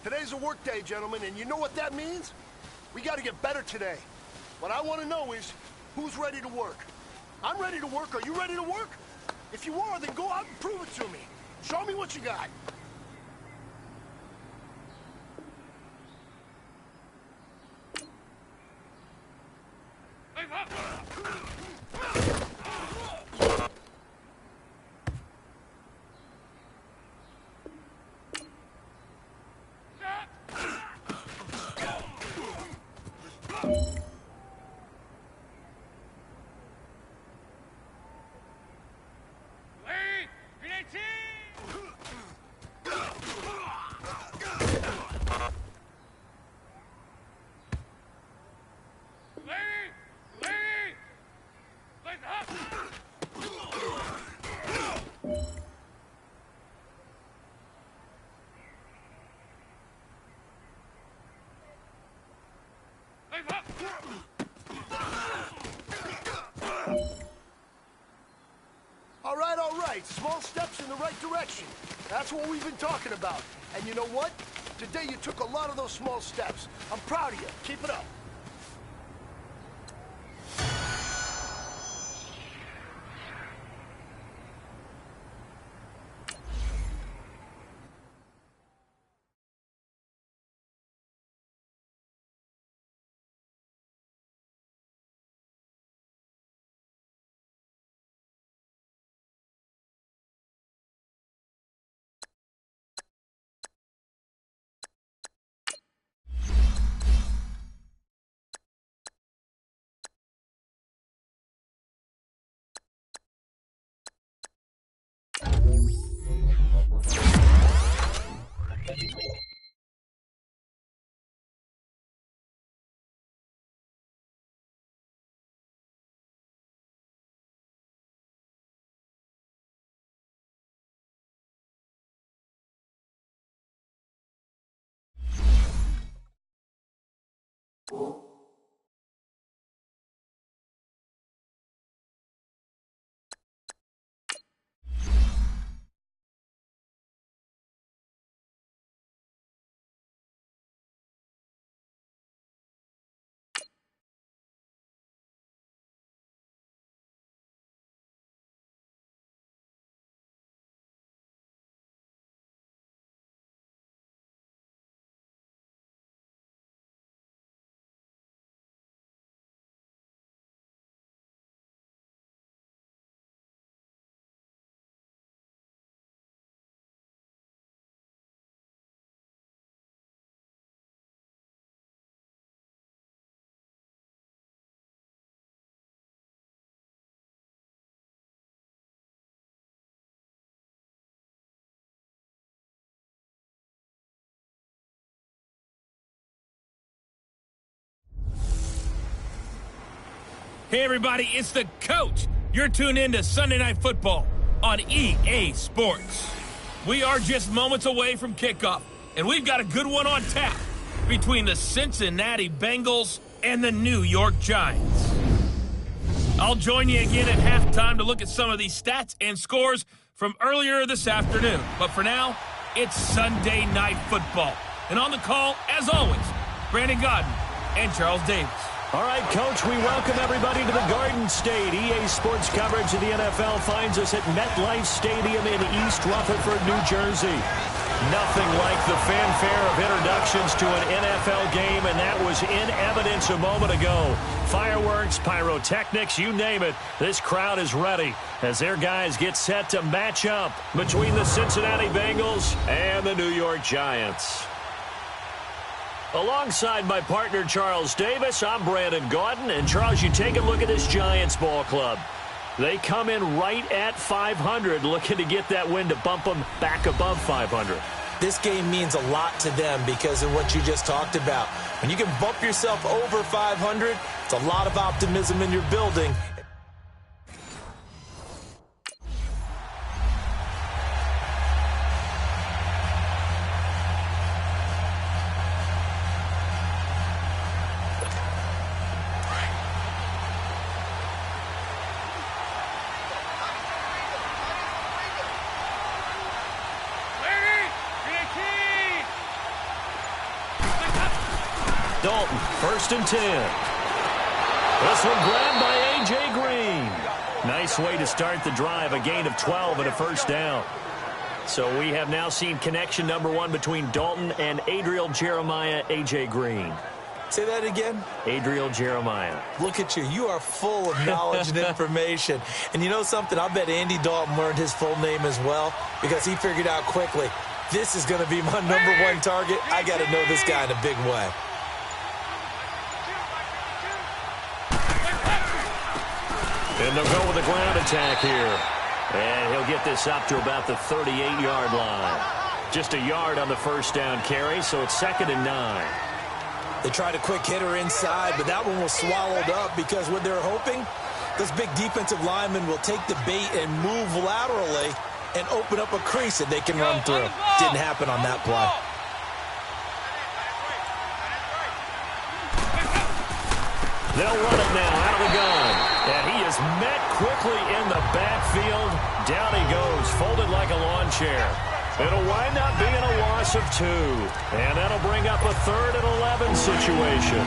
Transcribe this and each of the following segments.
Today's a work day, gentlemen, and you know what that means? We gotta get better today. What I want to know is, who's ready to work? I'm ready to work. Are you ready to work? If you are, then go out and prove it to me. Show me what you got. All right. Small steps in the right direction. That's what we've been talking about. And you know what? Today you took a lot of those small steps. I'm proud of you. Keep it up. Hey everybody, it's the coach. You're tuned in to Sunday Night Football on EA Sports. We are just moments away from kickoff, and we've got a good one on tap between the Cincinnati Bengals and the New York Giants. I'll join you again at halftime to look at some of these stats and scores from earlier this afternoon. But for now, it's Sunday Night Football. And on the call, as always, Brandon Godden and Charles Davis. All right, Coach, we welcome everybody to the Garden State. EA Sports coverage of the NFL finds us at MetLife Stadium in East Rutherford, New Jersey. Nothing like the fanfare of introductions to an NFL game, and that was in evidence a moment ago. Fireworks, pyrotechnics, you name it. This crowd is ready as their guys get set to match up between the Cincinnati Bengals and the New York Giants. Alongside my partner, Charles Davis, I'm Brandon Gaudin. And, Charles, you take a look at this Giants ball club. They come in right at 500, looking to get that win to bump them back above 500. This game means a lot to them because of what you just talked about. When you can bump yourself over 500, it's a lot of optimism in your building. Dalton, 1st and 10. This one grabbed by A.J. Green. Nice way to start the drive, a gain of 12 and a 1st down. So we have now seen connection number 1 between Dalton and Adriel Jeremiah, A.J. Green. Say that again? Adriel Jeremiah. Look at you. You are full of knowledge and information. And you know something? I bet Andy Dalton learned his full name as well because he figured out quickly, this is going to be my number 1 target. I got to know this guy in a big way. And they'll go with a ground attack here. And he'll get this up to about the 38-yard line. Just a yard on the 1st down carry, so it's 2nd and 9. They tried a quick hitter inside, but that one was swallowed up because what they're hoping, those big defensive linemen will take the bait and move laterally and open up a crease that they can run through. Didn't happen on that play. They'll run it now out of the gun. And he is met quickly in the backfield. Down he goes, folded like a lawn chair. It'll wind up being a loss of 2. And that'll bring up a 3rd and 11 situation.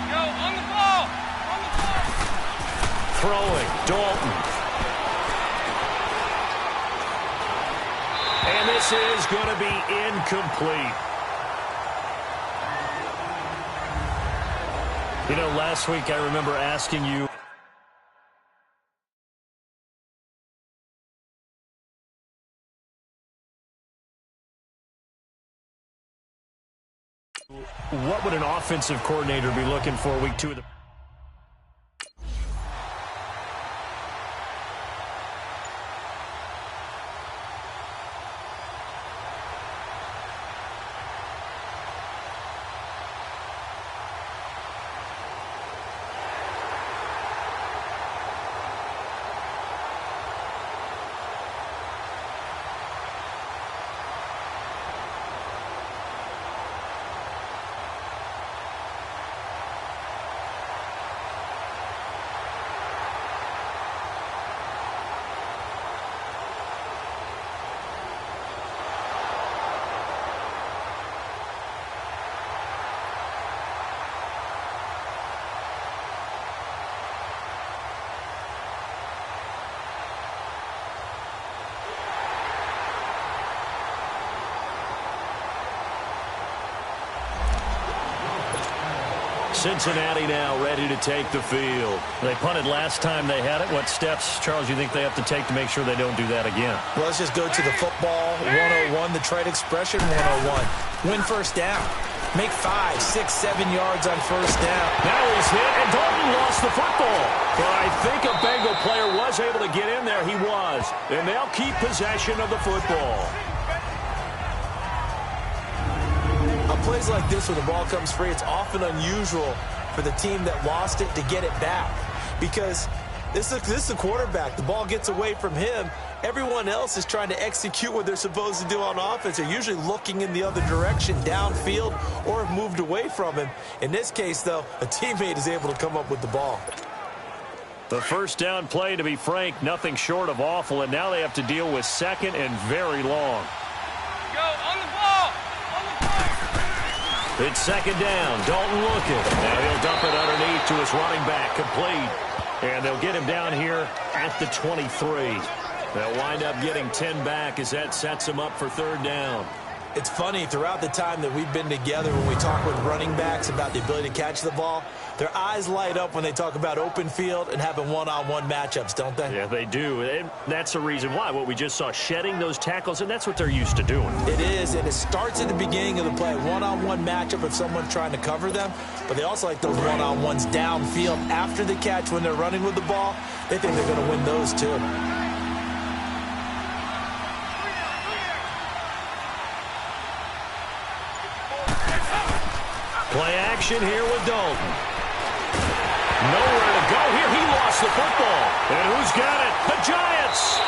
Go, on the ball! On the ball! Throwing, Dalton. And this is going to be incomplete. You know, last week I remember asking you what would an offensive coordinator be looking for week 2 of the Cincinnati now ready to take the field. They punted last time they had it. What steps, Charles, you think they have to take to make sure they don't do that again? Well, let's just go to the football 101, the trade expression 101. Win 1st down. Make 5, 6, 7 yards on 1st down. Now he's hit, and Dalton lost the football. But I think a Bengal player was able to get in there. He was. And they'll keep possession of the football. On plays like this, when the ball comes free, it's often unusual for the team that lost it to get it back. Because this is the quarterback. The ball gets away from him. Everyone else is trying to execute what they're supposed to do on offense. They're usually looking in the other direction, downfield, or have moved away from him. In this case, though, a teammate is able to come up with the ball. The 1st down play, to be frank, nothing short of awful. And now they have to deal with 2nd and very long. Go, on the ball! It's 2nd down. Dalton looking. Now he'll dump it underneath to his running back. Complete. And they'll get him down here at the 23. They'll wind up getting 10 back as that sets him up for 3rd down. It's funny, throughout the time that we've been together, when we talk with running backs about the ability to catch the ball, their eyes light up when they talk about open field and having one-on-one matchups, don't they? Yeah, they do. And that's the reason why. What we just saw, shedding those tackles, and that's what they're used to doing. It is, and it starts at the beginning of the play. One-on-one matchup if someone's trying to cover them, but they also like those one-on-ones downfield after the catch when they're running with the ball. They think they're going to win those too. Play action here with Dalton. Nowhere to go here. He lost the football. And who's got it? The Giants.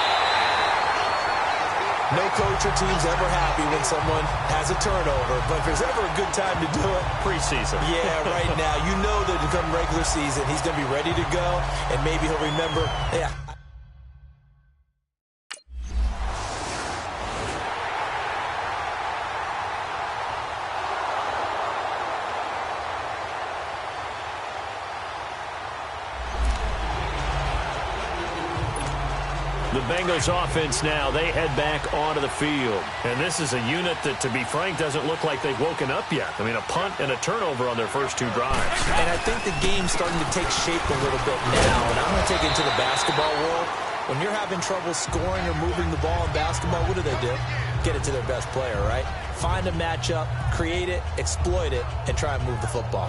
No coach or team's ever happy when someone has a turnover, but if there's ever a good time to do it, preseason. Yeah, right now. You know that come regular season, he's going to be ready to go, and maybe he'll remember, yeah. Bengals offense now. They head back onto the field. And this is a unit that, to be frank, doesn't look like they've woken up yet. I mean, a punt and a turnover on their first 2 drives. And I think the game's starting to take shape a little bit now. And I'm going to take it into the basketball world. When you're having trouble scoring or moving the ball in basketball, what do? Get it to their best player, right? Find a matchup, create it, exploit it, and try and move the football.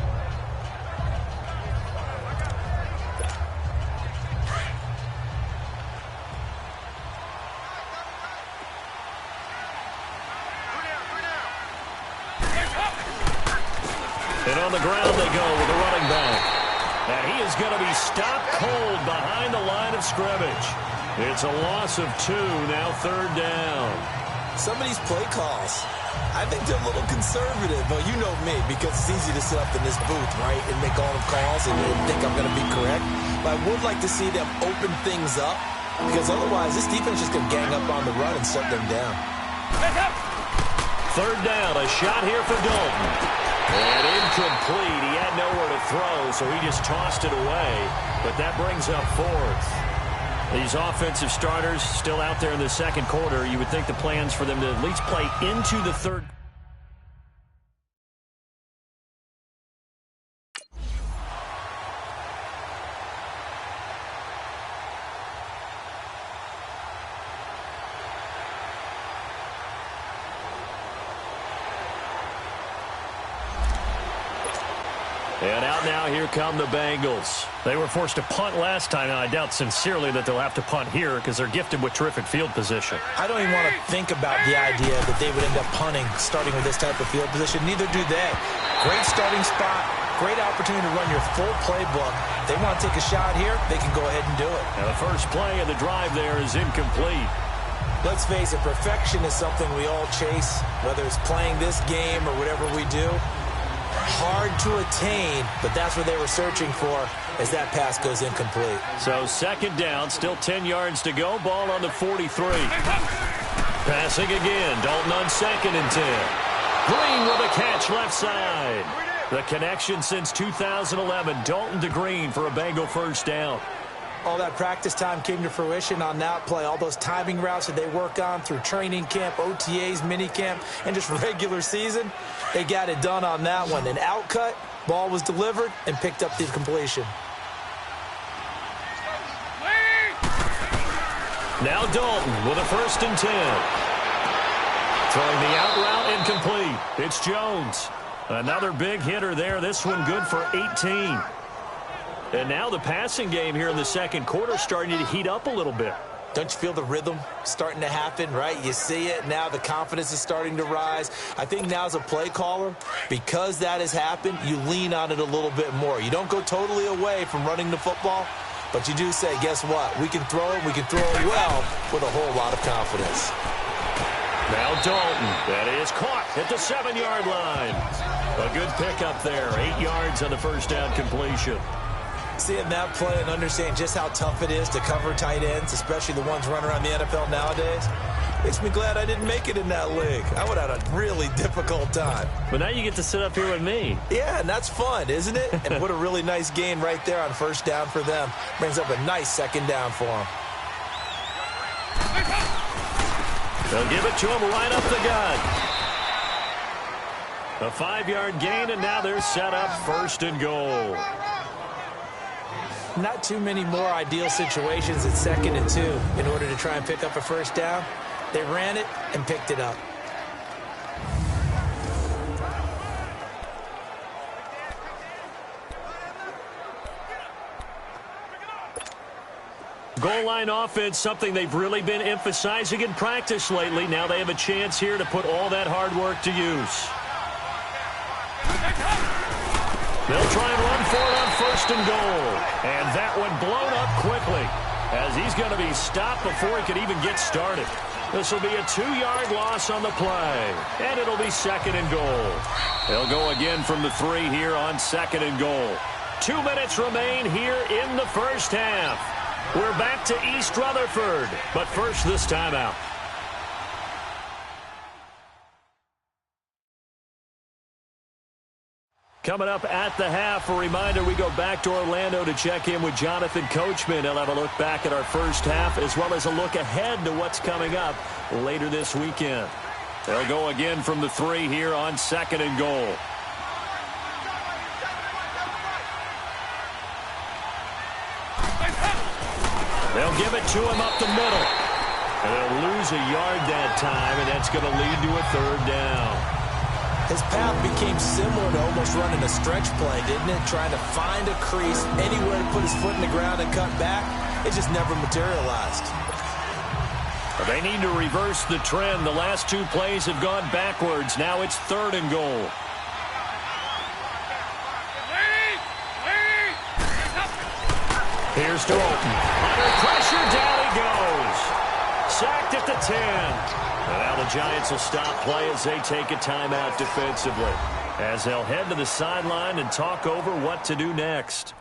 And on the ground they go with a running back. And he is going to be stopped cold behind the line of scrimmage. It's a loss of 2, now 3rd down. Some of these play calls, I think they're a little conservative. But you know me, because it's easy to sit up in this booth, right, and make all the calls and think I'm going to be correct. But I would like to see them open things up, because otherwise this defense is going to gang up on the run and shut them down. 3rd down, a shot here for Dalton. And incomplete. He had nowhere to throw, so he just tossed it away. But that brings up 4th. These offensive starters still out there in the second quarter. You would think the plans for them to at least play into the 3rd. And out now, here come the Bengals. They were forced to punt last time, and I doubt sincerely that they'll have to punt here because they're gifted with terrific field position. I don't even want to think about the idea that they would end up punting starting with this type of field position. Neither do they. Great starting spot, great opportunity to run your full playbook. If they want to take a shot here, they can go ahead and do it. Now the first play of the drive there is incomplete. Let's face it, perfection is something we all chase, whether it's playing this game or whatever we do. Hard to attain, but that's what they were searching for as that pass goes incomplete. So 2nd down, still 10 yards to go. Ball on the 43. Passing again. Dalton on 2nd and 10. Green with a catch left side. The connection since 2011. Dalton to Green for a Bengal first down. All that practice time came to fruition on that play. All those timing routes that they work on through training camp, OTAs, minicamp, and just regular season, they got it done on that one. An outcut, ball was delivered, and picked up the completion. Now Dalton with a 1st and 10. Throwing the out route incomplete. It's Jones. Another big hitter there. This one good for 18. And now the passing game here in the second quarter starting to heat up a little bit. Don't you feel the rhythm starting to happen, right? You see it now. The confidence is starting to rise. I think now as a play caller, because that has happened, you lean on it a little bit more. You don't go totally away from running the football, but you do say, guess what? We can throw it. We can throw it well with a whole lot of confidence. Now Dalton. That is caught at the 7-yard line. A good pickup there. 8 yards on the first down completion. Seeing that play and understanding just how tough it is to cover tight ends, especially the ones running around the NFL nowadays, makes me glad I didn't make it in that league. I would have had a really difficult time. But now you get to sit up here with me. Yeah, and that's fun, isn't it? And what a really nice gain right there on first down for them. Brings up a nice 2nd down for them. They'll give it to him right up the gut. A 5-yard gain, and now they're set up 1st and goal. Not too many more ideal situations at 2nd and 2 in order to try and pick up a first down. They ran it and picked it up. Goal line offense, something they've really been emphasizing in practice lately. Now they have a chance here to put all that hard work to use. They'll try and run for it on 1st and goal. And that one blown up quickly as he's going to be stopped before he could even get started. This will be a 2-yard loss on the play. And it'll be 2nd and goal. They'll go again from the 3 here on 2nd and goal. 2 minutes remain here in the first half. We're back to East Rutherford. But first, this timeout. Coming up at the half, a reminder, we go back to Orlando to check in with Jonathan Coachman. He'll have a look back at our first half as well as a look ahead to what's coming up later this weekend. They'll go again from the 3 here on 2nd and goal. They'll give it to him up the middle. And they'll lose a yard that time, and that's going to lead to a 3rd down. His path became similar to almost running a stretch play, didn't it? Trying to find a crease, anywhere to put his foot in the ground and cut back. It just never materialized. They need to reverse the trend. The last 2 plays have gone backwards. Now it's 3rd and goal. Here's to Alton. Under pressure, down he goes. Sacked at the 10. And now the Giants will stop play as they take a timeout defensively, as they'll head to the sideline and talk over what to do next.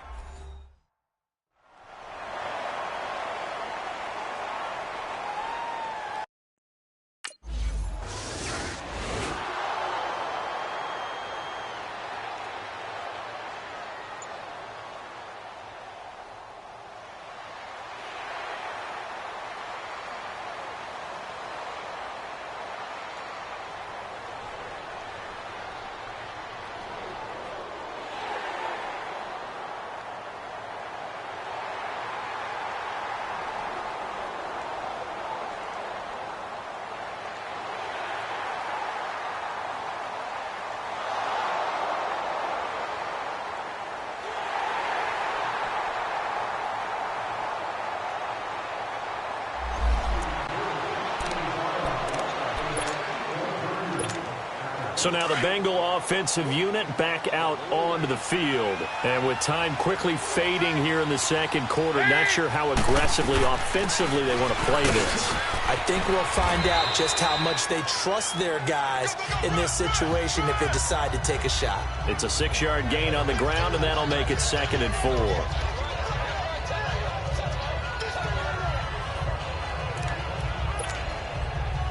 So now the Bengal offensive unit back out onto the field. And with time quickly fading here in the 2nd quarter, not sure how aggressively, offensively they want to play this. I think we'll find out just how much they trust their guys in this situation if they decide to take a shot. It's a 6-yard gain on the ground, and that'll make it 2nd and 4.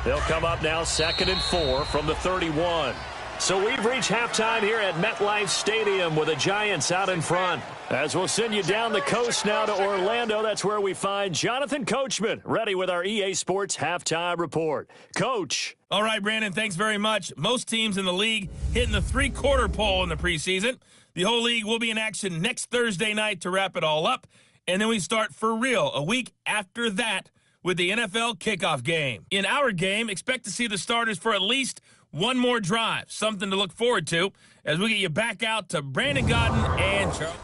They'll come up now 2nd and 4 from the 31. So we've reached halftime here at MetLife Stadium with the Giants out in front. As we'll send you down the coast now to Orlando, that's where we find Jonathan Coachman ready with our EA Sports Halftime Report. Coach. All right, Brandon, thanks very much. Most teams in the league hitting the 3-quarter pole in the preseason. The whole league will be in action next Thursday night to wrap it all up. And then we start for real a week after that with the NFL kickoff game. In our game, expect to see the starters for at least one more drive, something to look forward to as we get you back out to Brandon Godden and Charles.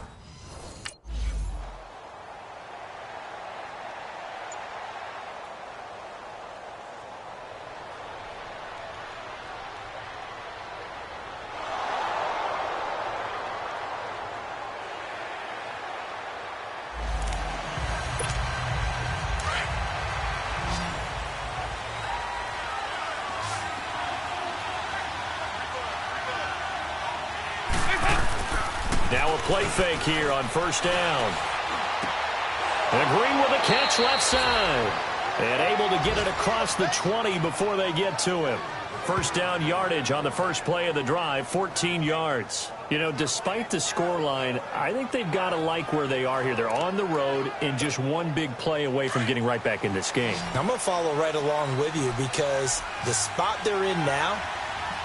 Now a play fake here on 1st down. And Green with a catch left side. And able to get it across the 20 before they get to him. 1st down yardage on the first play of the drive, 14 yards. You know, despite the scoreline, I think they've got to like where they are here. They're on the road and just one big play away from getting right back in this game. I'm going to follow right along with you because the spot they're in now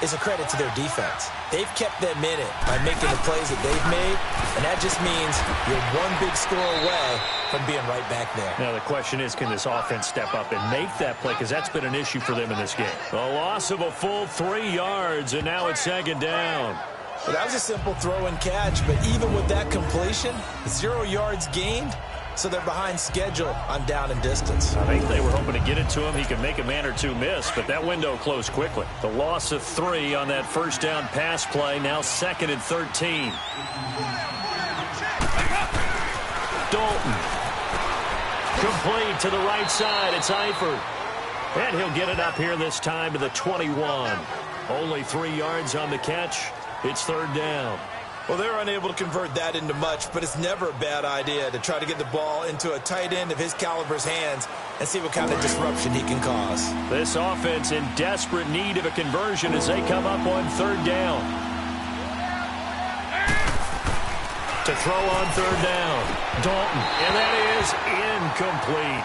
is a credit to their defense. They've kept them in it by making the plays that they've made, and that just means you're one big score away from being right back there. Now the question is, can this offense step up and make that play? Because that's been an issue for them in this game. A loss of a full 3 yards, and now it's 2nd down. Well, that was a simple throw and catch, but even with that completion, 0 yards gained, so they're behind schedule on down and distance. I think they were hoping to get it to him. He could make a man or two miss, but that window closed quickly. The loss of 3 on that 1st down pass play, now 2nd and 13. Dalton. Complete to the right side. It's Eifert. And he'll get it up here this time to the 21. Only 3 yards on the catch. It's 3rd down. Well, they're unable to convert that into much, but it's never a bad idea to try to get the ball into a tight end of his caliber's hands and see what kind of disruption he can cause. This offense in desperate need of a conversion as they come up on 3rd down. to throw on third down. Dalton, and that is incomplete.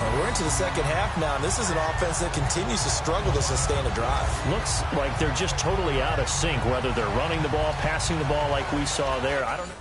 Well, we're into the second half now, and this is an offense that continues to struggle to sustain a drive. Looks like they're just totally out of sync, whether they're running the ball, passing the ball like we saw there. I don't know.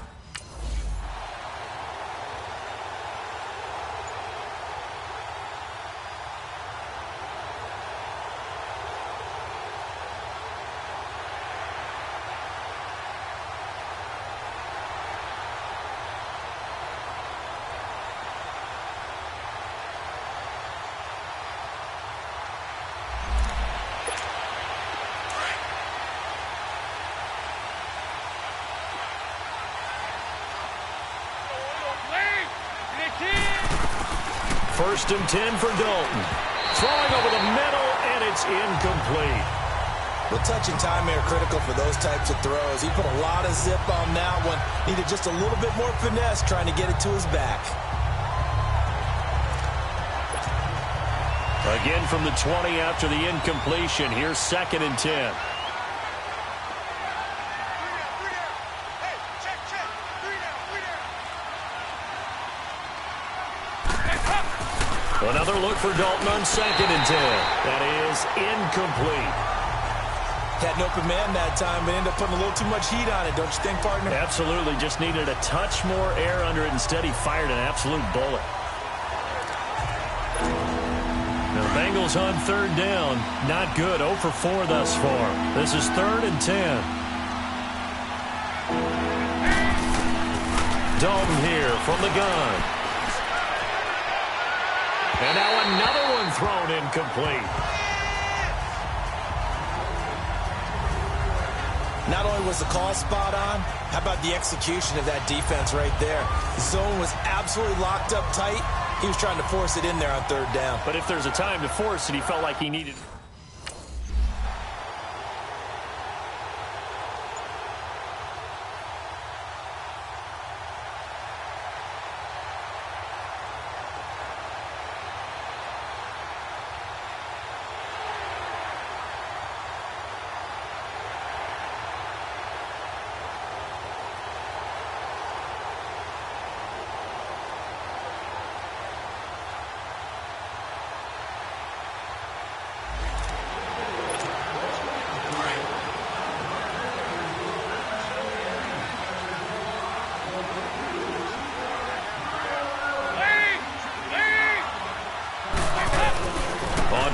First and 10 for Dalton. Throwing over the middle, and it's incomplete. The touch and time are critical for those types of throws. He put a lot of zip on that one. Needed just a little bit more finesse trying to get it to his back. Again from the 20 after the incompletion. Here's second and 10. Another look for Dalton on second and 10. That is incomplete. Had an open man that time, but ended up putting a little too much heat on it, don't you think, partner? Absolutely. Just needed a touch more air under it. Instead, he fired an absolute bullet. The Bengals on third down. Not good. 0 for 4 thus far. This is third and 10. Dalton here from the gun. And now another one thrown incomplete. Not only was the call spot on, how about the execution of that defense right there? The zone was absolutely locked up tight. He was trying to force it in there on third down. But if there's a time to force it, he felt like he needed.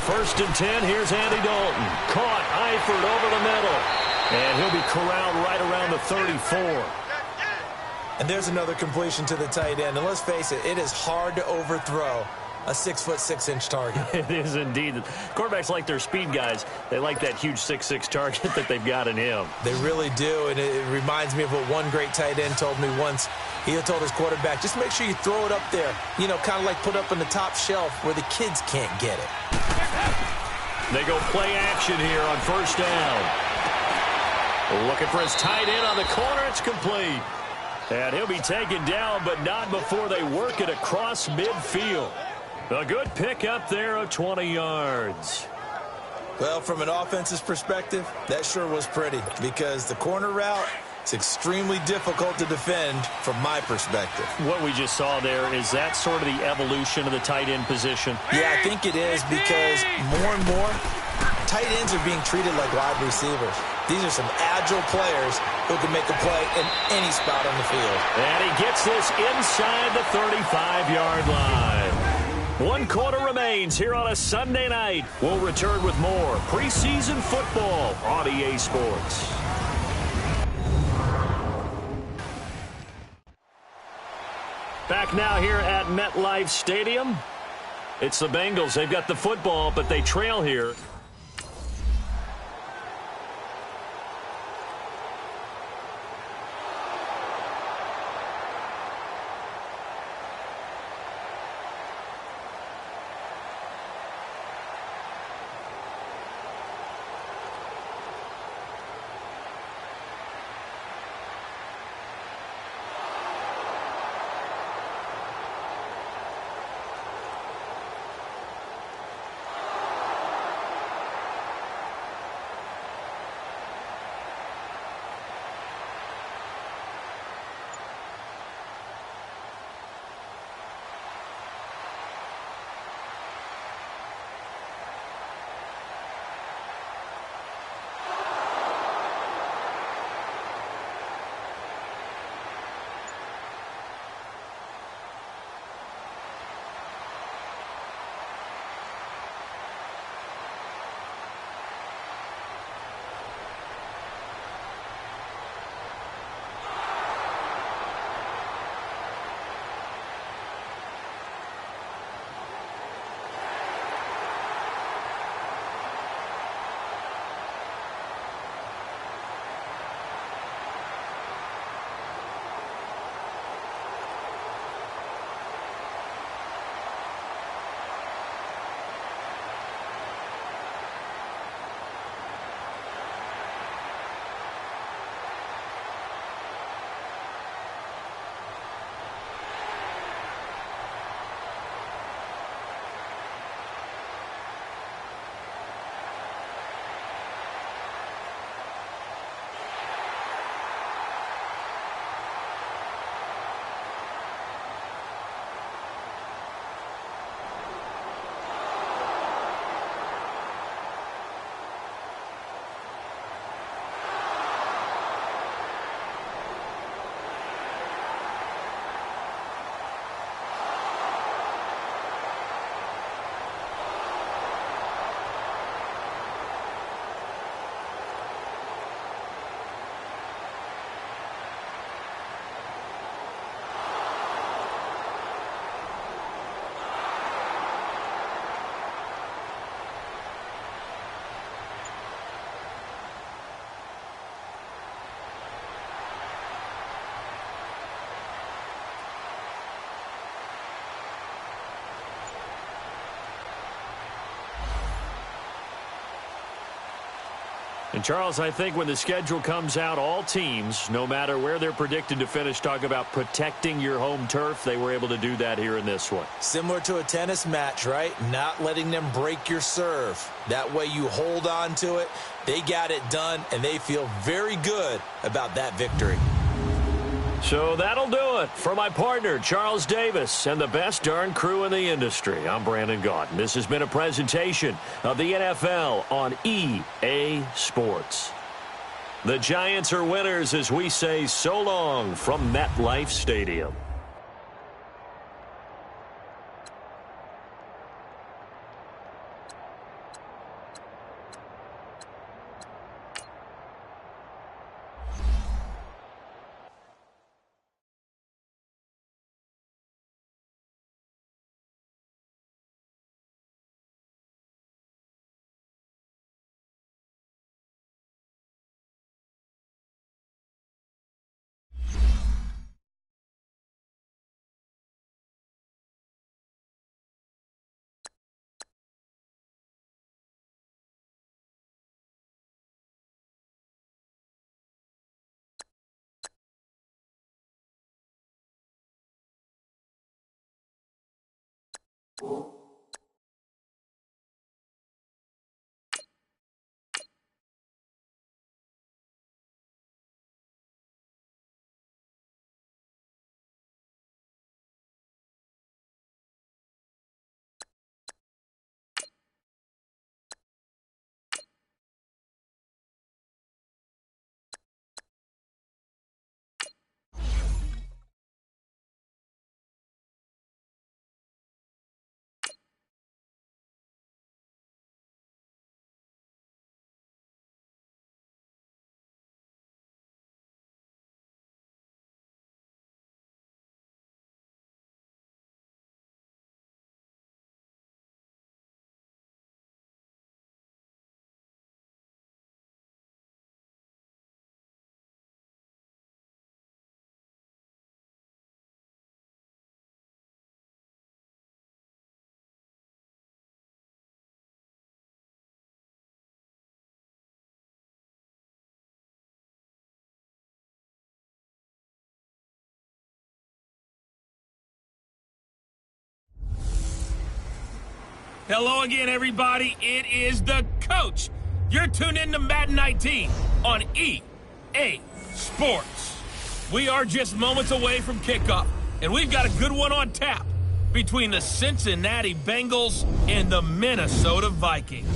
First and 10, here's Andy Dalton. Caught, Eifert over the middle. And he'll be corralled right around the 34. And there's another completion to the tight end. And let's face it, it is hard to overthrow a 6'6" target. It is indeed. Quarterbacks like their speed guys. They like that huge 6'6" target that they've got in him. They really do, and it reminds me of what one great tight end told me once. He told his quarterback, just make sure you throw it up there, you know, kind of like put up on the top shelf where the kids can't get it. They go play action here on first down. Looking for his tight end on the corner. It's complete. And he'll be taken down, but not before they work it across midfield. A good pick up there of 20 yards. Well, from an offensive perspective, that sure was pretty because the corner route is extremely difficult to defend from my perspective. What we just saw there, is that sort of the evolution of the tight end position? Yeah, I think it is because more and more, tight ends are being treated like wide receivers. These are some agile players who can make a play in any spot on the field. And he gets this inside the 35-yard line. 1 quarter remains here on a Sunday night. We'll return with more preseason football on EA Sports. Back now here at MetLife Stadium. It's the Bengals. They've got the football, but they trail here. And, Charles, I think when the schedule comes out, all teams, no matter where they're predicted to finish, talk about protecting your home turf. They were able to do that here in this one. Similar to a tennis match, right? Not letting them break your serve. That way you hold on to it. They got it done, and they feel very good about that victory. So that'll do it for my partner, Charles Davis, and the best darn crew in the industry. I'm Brandon Gaudin. This has been a presentation of the NFL on EA Sports. The Giants are winners as we say so long from MetLife Stadium. Hello again, everybody. It is the coach. You're tuned in to Madden 19 on EA Sports. We are just moments away from kickoff, and we've got a good one on tap between the Cincinnati Bengals and the Minnesota Vikings.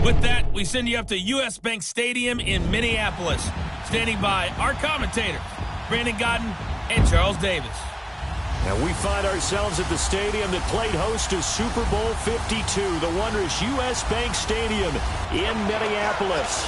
With that, we send you up to US Bank Stadium in Minneapolis. Standing by our commentators, Brandon Gaudin and Charles Davis. And we find ourselves at the stadium that played host to Super Bowl 52, the wondrous US Bank Stadium in Minneapolis.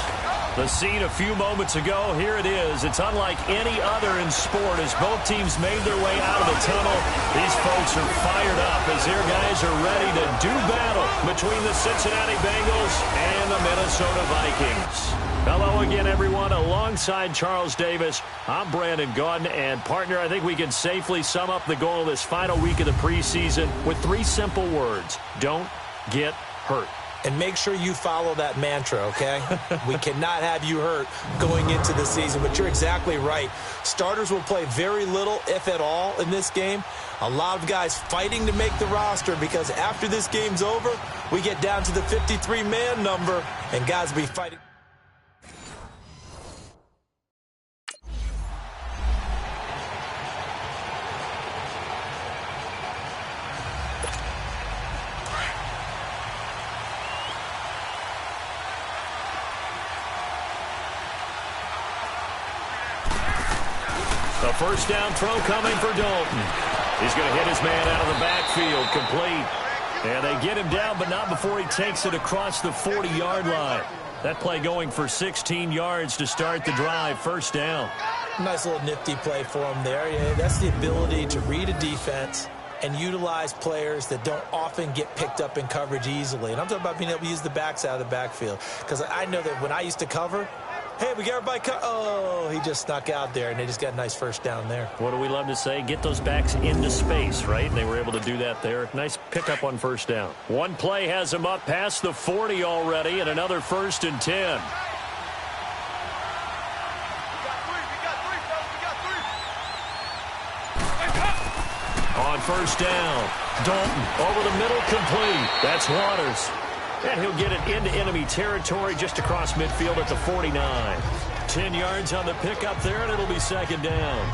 The scene a few moments ago, here it is. It's unlike any other in sport as both teams made their way out of the tunnel. These folks are fired up as their guys are ready to do battle between the Cincinnati Bengals and the Minnesota Vikings. Hello again, everyone. Alongside Charles Davis, I'm Brandon Gaudin. And, partner, I think we can safely sum up the goal of this final week of the preseason with 3 simple words. Don't get hurt. And make sure you follow that mantra, okay? We cannot have you hurt going into the season, but you're exactly right. Starters will play very little, if at all, in this game. A lot of guys fighting to make the roster because after this game's over, we get down to the 53-man number, and guys will be fighting. The first down throw coming for Dalton. He's going to hit his man out of the backfield, complete. And they get him down, but not before he takes it across the 40-yard line. That play going for 16 yards to start the drive, first down. Nice little nifty play for him there. Yeah, that's the ability to read a defense and utilize players that don't often get picked up in coverage easily. And I'm talking about being able to use the backs out of the backfield. Because I know that when I used to cover, Hey, we got everybody oh, he just snuck out there, and they just got a nice first down there. What do we love to say? Get those backs into space, right? And they were able to do that there. Nice pickup on first down. One play has them up past the 40 already, and another 1st and 10. On first down, Dalton over the middle, complete. That's Waters. And he'll get it into enemy territory just across midfield at the 49. 10 yards on the pickup there, and it'll be 2nd down.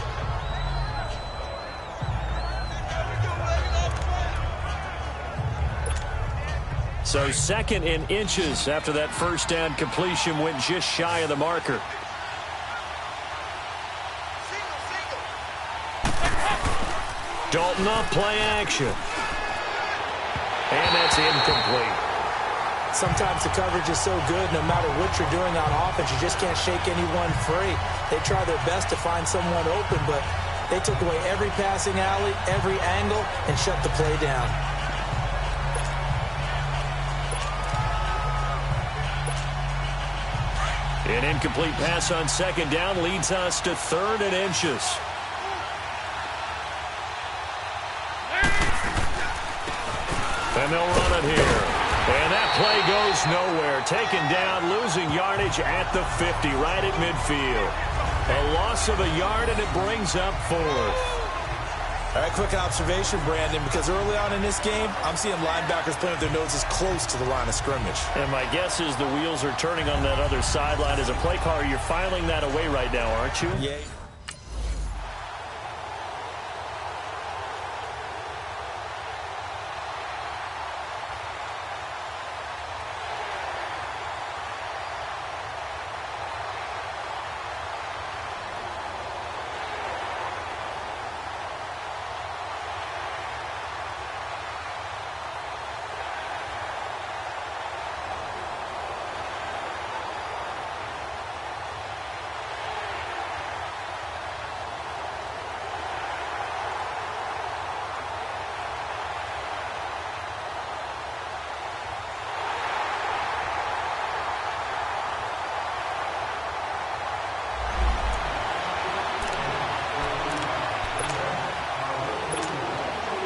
So 2nd and inches after that first down completion went just shy of the marker. Dalton off play action. And that's incomplete. Sometimes the coverage is so good, no matter what you're doing on offense, you just can't shake anyone free. They try their best to find someone open, but they took away every passing alley, every angle, and shut the play down. An incomplete pass on 2nd down leads us to 3rd and inches. And they'll run it here. And that play goes nowhere. Taken down, losing yardage at the 50, right at midfield. A loss of a yard, and it brings up 4th. All right, quick observation, Brandon, because early on in this game, I'm seeing linebackers playing with their noses close to the line of scrimmage. And my guess is the wheels are turning on that other sideline. As a play caller, you're filing that away right now, aren't you? Yeah.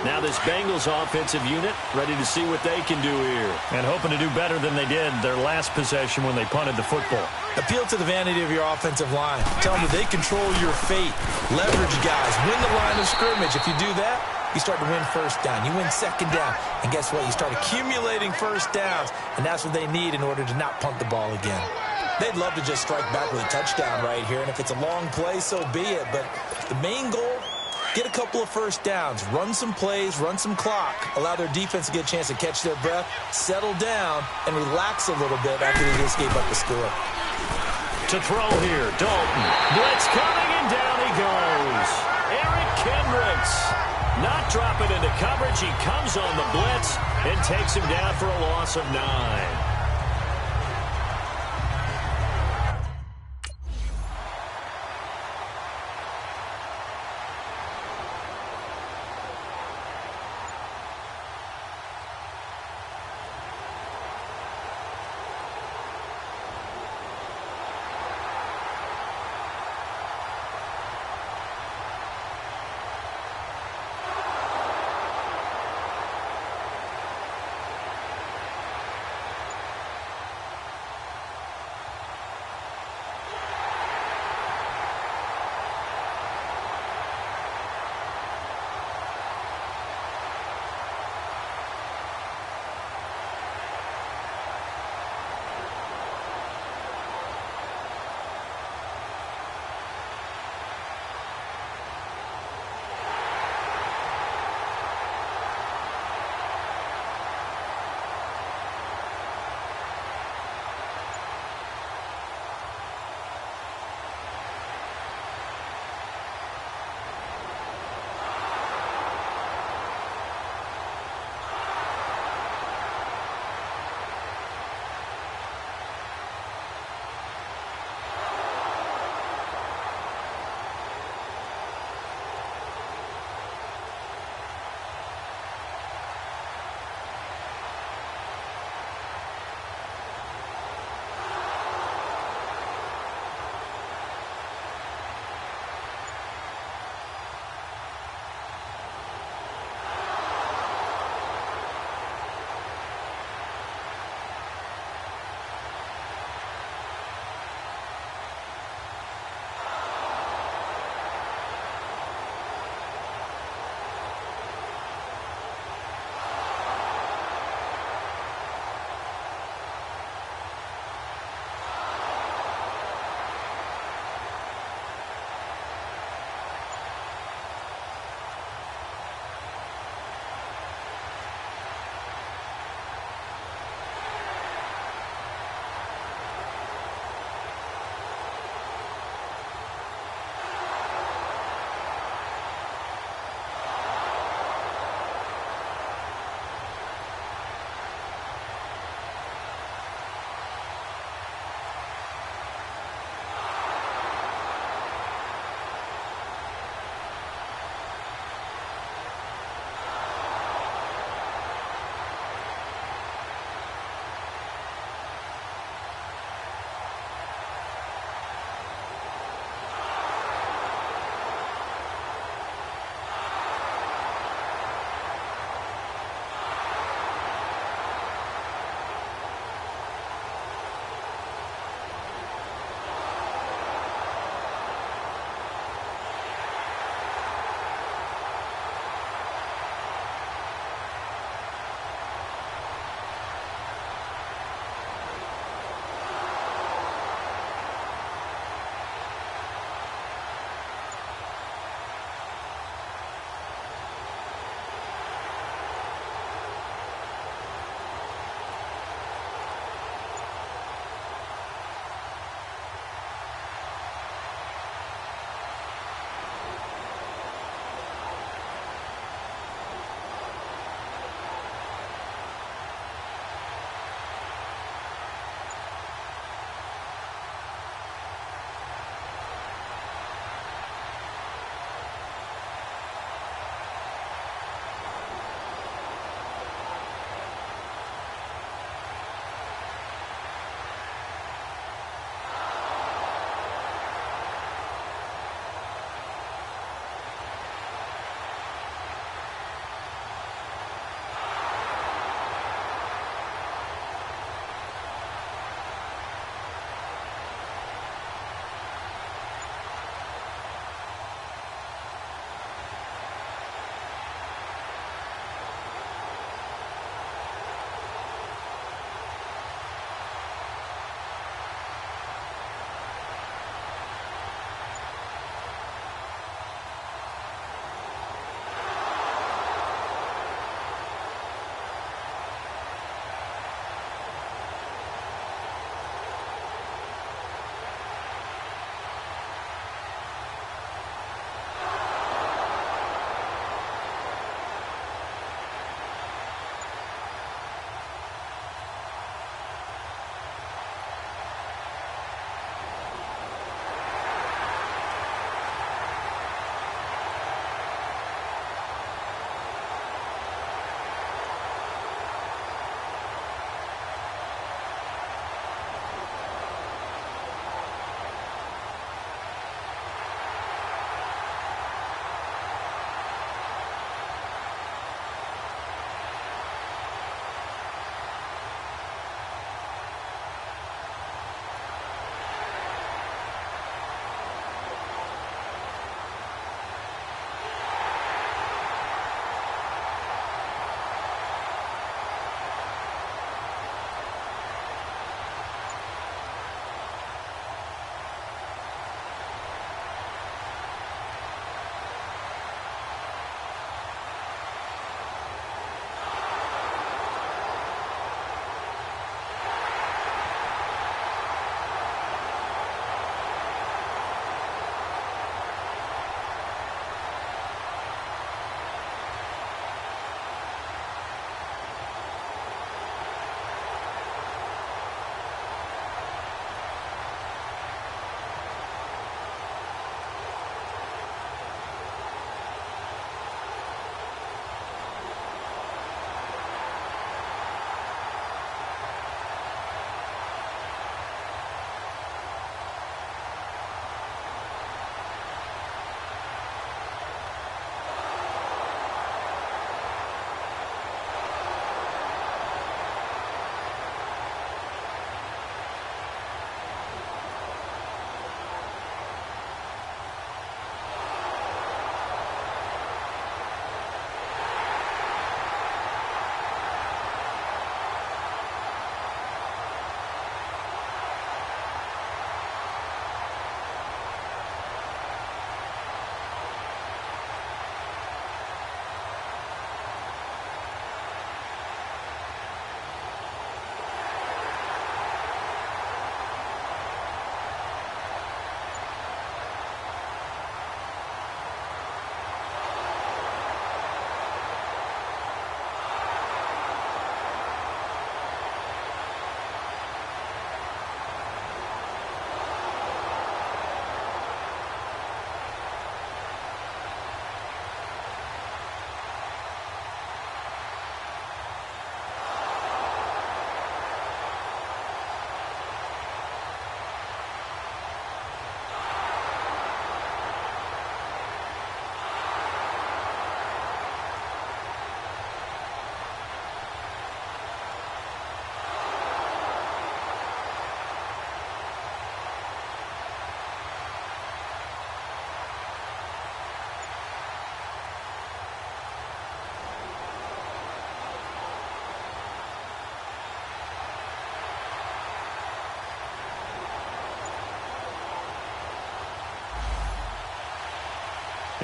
Now this Bengals offensive unit ready to see what they can do here. And hoping to do better than they did their last possession when they punted the football. Appeal to the vanity of your offensive line. Tell them that they control your fate. Leverage guys. Win the line of scrimmage. If you do that, you start to win first down. You win 2nd down. And guess what? You start accumulating first downs. And that's what they need in order to not punt the ball again. They'd love to just strike back with a touchdown right here. And if it's a long play, so be it. But the main goal, get a couple of first downs, run some plays, run some clock, allow their defense to get a chance to catch their breath, settle down, and relax a little bit after they just gave up the score. To throw here, Dalton. Blitz coming, and down he goes. Eric Kendricks not dropping into coverage. He comes on the blitz and takes him down for a loss of 9.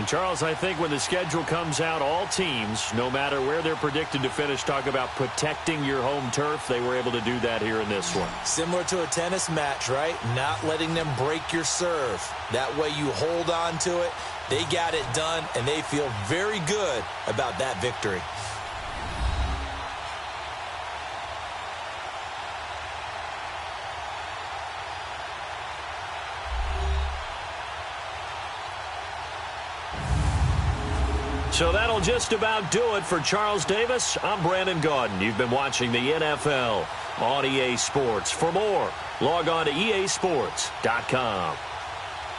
And, Charles, I think when the schedule comes out, all teams, no matter where they're predicted to finish, talk about protecting your home turf. They were able to do that here in this one. Similar to a tennis match, right? Not letting them break your serve. That way you hold on to it. They got it done, and they feel very good about that victory. So that'll just about do it for Charles Davis. I'm Brandon Gaudin. You've been watching the NFL on EA Sports. For more, log on to easports.com.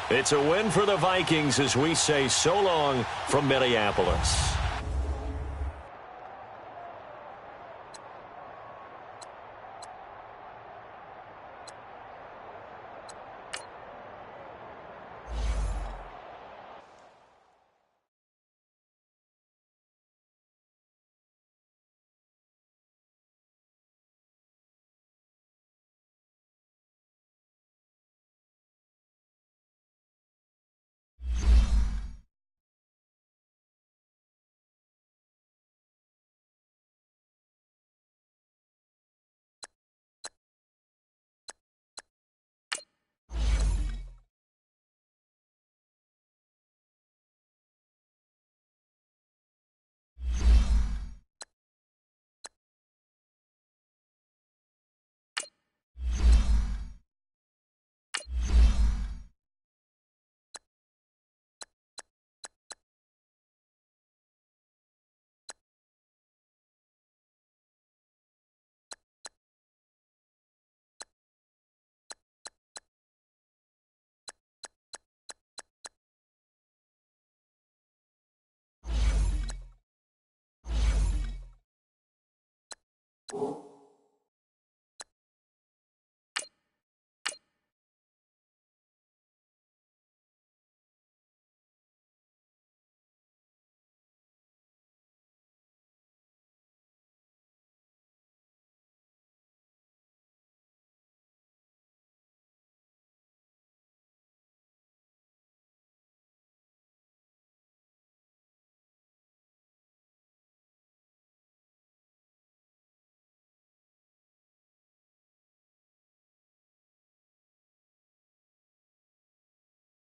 It's a win for the Vikings as we say so long from Minneapolis. You